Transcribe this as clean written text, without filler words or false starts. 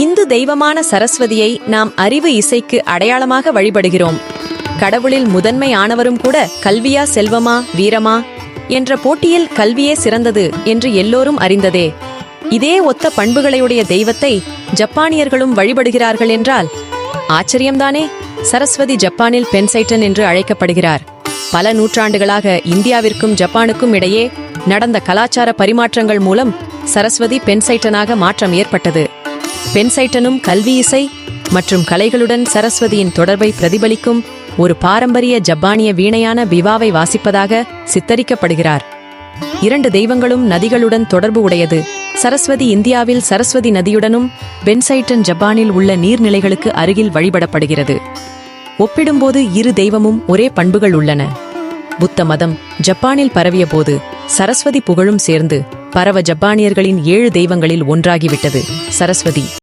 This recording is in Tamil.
இந்து தெய்வமான சரஸ்வதியை நாம் அறிவு இசைக்கு அடையாளமாக வழிபடுகிறோம். கடவுளில் முதன்மை ஆனவரும் கூட கல்வியா செல்வமா வீரமா என்ற போட்டியில் கல்வியே சிறந்தது என்று எல்லோரும் அறிந்ததே. இதே ஒத்த பண்புகளையுடைய தெய்வத்தை ஜப்பானியர்களும் வழிபடுகிறார்கள் என்றால் ஆச்சரியம்தானே. சரஸ்வதி ஜப்பானில் பென்சைட்டன் என்று அழைக்கப்படுகிறார். பல நூற்றாண்டுகளாக இந்தியாவிற்கும் ஜப்பானுக்கும் இடையே நடந்த கலாச்சார பரிமாற்றங்கள் மூலம் சரஸ்வதி பென்சைட்டனாக மாற்றம் ஏற்பட்டது. பென்சைட்டனும் கல்வி இசை மற்றும் கலைகளுடன் சரஸ்வதியின் தொடர்பை பிரதிபலிக்கும் ஒரு பாரம்பரிய ஜப்பானிய வீணையான பிவாவை வாசிப்பதாக சித்தரிக்கப்படுகிறார். இரண்டு தெய்வங்களும் நதிகளுடன் தொடர்பு உடையது. சரஸ்வதி இந்தியாவில் சரஸ்வதி நதியுடனும் பென்சைட்டன் ஜப்பானில் உள்ள நீர்நிலைகளுக்கு அருகில் வழிபடப்படுகிறது. ஒப்பிடும்போது இரு தெய்வமும் ஒரே பண்புகள் உள்ளன. புத்த மதம் ஜப்பானில் பரவிய போது சரஸ்வதி புகழும் சேர்ந்து பரவ ஜப்பானியர்களின் 7 தெய்வங்களில் ஒன்றாகிவிட்டது சரஸ்வதி.